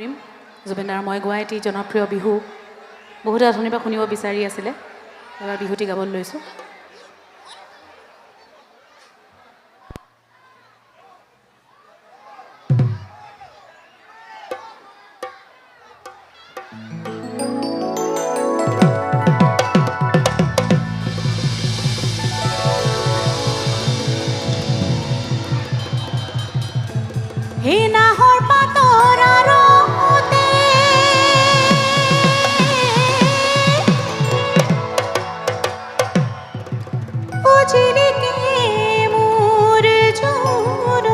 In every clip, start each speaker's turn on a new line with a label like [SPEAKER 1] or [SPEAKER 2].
[SPEAKER 1] জুবিনদাৰ মই গোৱা এটি জনপ্ৰিয় বিহু বহুতে অথনিৰ পৰা শুনিব বিচাৰি আছিলে। এবাৰ বিহুটি গাবলৈ লৈছোঁ। হে নাহৰ পাতৰ আৰতে উজিলিকে মোৰ জোৰ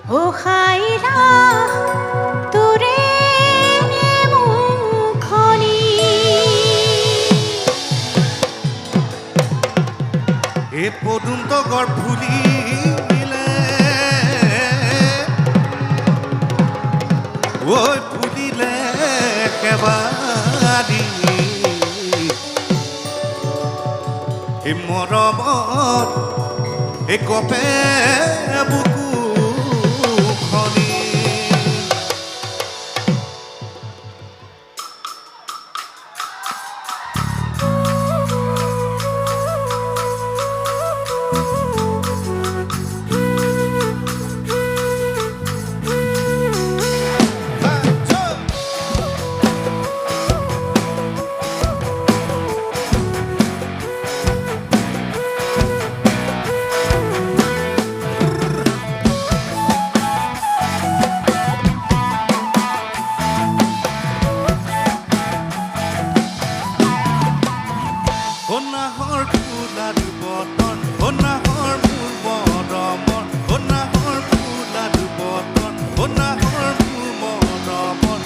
[SPEAKER 1] ও খাইলা তোৰে মুখনি
[SPEAKER 2] এ পদুম তগৰ ফুলিলে ঐ ফুলিলে কেবাদি এ মৰমত এ কপে বুকু খনি নাহৰ ফুলাৰ বতন নাহৰ মোৰ মৰমৰ নাহৰ ফুলাৰ বতন নাহৰ মোৰ মৰমৰ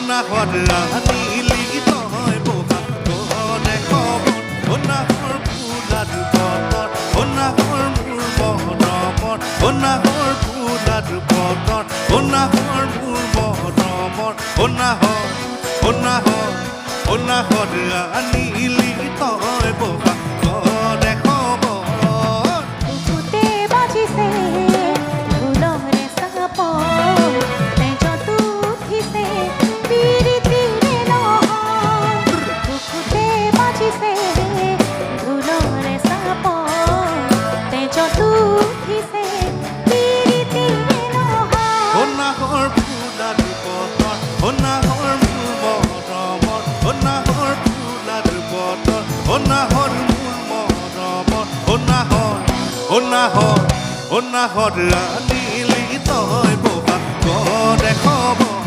[SPEAKER 2] নাহৰ আনিলি তই বহা তনে খবৰ নাহৰ ফুলাৰ বতন নাহৰ মোৰ মৰমৰ নাহৰ ফুলাৰ বতন নাহৰ মোৰ মৰমৰ নাহৰ আনিলি তই বহা তনে খবৰ
[SPEAKER 1] বুকুতে বাজিছে ঢোলৰে চাপৰ তেজতো উঠিছে পিৰিতিৰে নহয় বুকুতে বাজিছে ঢোলৰে চাপৰ তেজতো উঠিছে পিৰিতিৰে নহয়
[SPEAKER 2] নাহৰ ফুলাৰ বতন নাহৰ মোৰ মৰমৰ নাহৰ ফুলাৰ বতন নাহৰ মোৰ মৰমৰ নাহৰ আনিলি তই বহা তনে খবৰ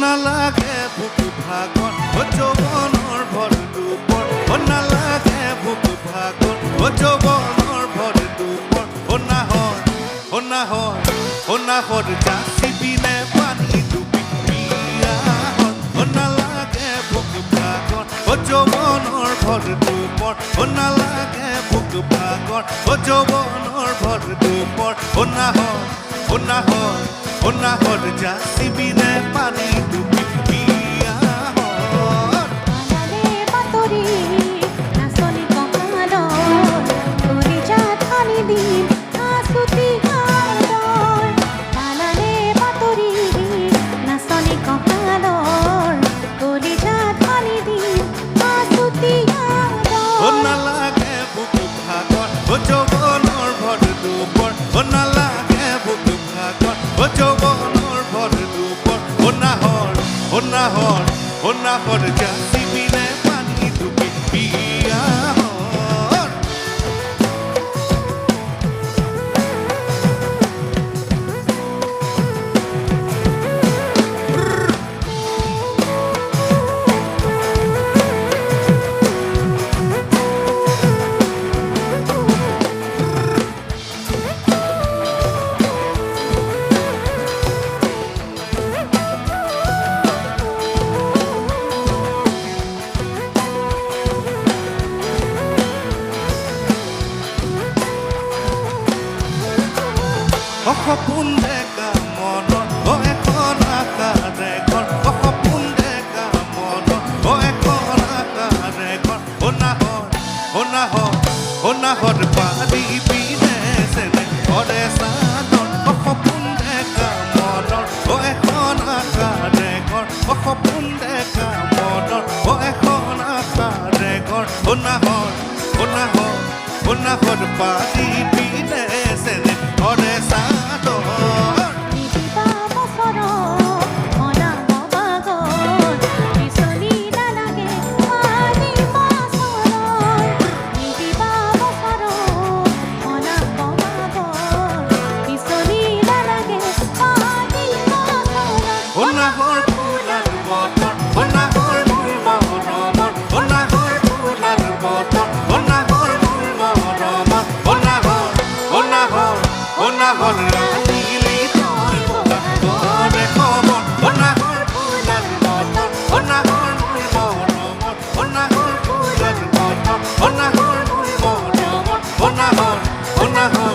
[SPEAKER 2] নালাগে ভোক ভাগৰ যৌৱনৰ ভৰ দুপৰ নালাগে ভোক ভাগৰ যৌৱনৰ ভৰ দুপৰ নাহৰ যাচিবিনে পানী ডুবি বিয়াহৰ নালাগে ভোক ভাগৰ যৌৱনৰ ভৰ দুপৰ নালাগে ভোক ভাগৰ যৌৱনৰ ভৰ দুপৰ নাহৰ যাচিবিনে পানী ডুবি বিয়াহৰ
[SPEAKER 1] পালালে বাতৰি নাচনি কঁকালৰ কলিজাত সানি দিম আচুতি আদৰ পালালে বাতৰি নাচনি কঁকালৰ কলিজাত সানি দিম আচুতি আদৰ
[SPEAKER 2] নালাগে ভোক ভাগৰ যৌৱনৰ ভৰ দুপৰ নালাগে ভোক ভাগৰ যৌৱনৰ ভৰ দুপৰ নাহৰ যাচিবিনে পানী ডুবি বিয়াহৰ সপোন দেখা মনৰ এখন আকাৰে ঘৰ সপোন দেখা মনৰ এখন আকাৰে ঘৰ সোণাহত পাৰি পিনে চেনে ঘৰে চাদৰ সপোন দেখা মনৰ এখন আকাৰে ঘৰ সপোন দেখা মনৰ এখন আকাৰে ঘৰ সোণাহত পাৰি পিনে চেনে ঘৰে চাদৰ সোণাহৰ ফুলাৰ বতৰ সোণাহৰ মোৰ মৰমৰ সোণাহৰ ফুলাৰ বতৰ সোণাহৰ মোৰ মৰমৰ সোণাহৰ ৰাণীলি তই বগাৰে খবৰ সোণাহৰ ফুলাৰ বতৰ সোণাহৰ মোৰ মৰমৰ সোণাহৰ ফুলাৰ বতৰ সোণাহৰ মোৰ মৰমৰ সোণাহৰ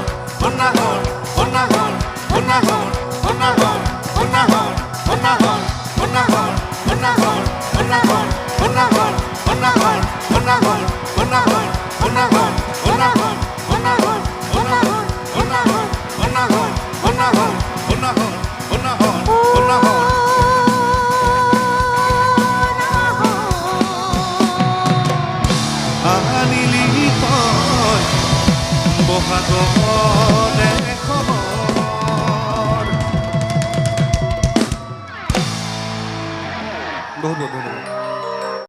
[SPEAKER 2] আনিলি তই বহাগৰে খবৰ বহুত বহুত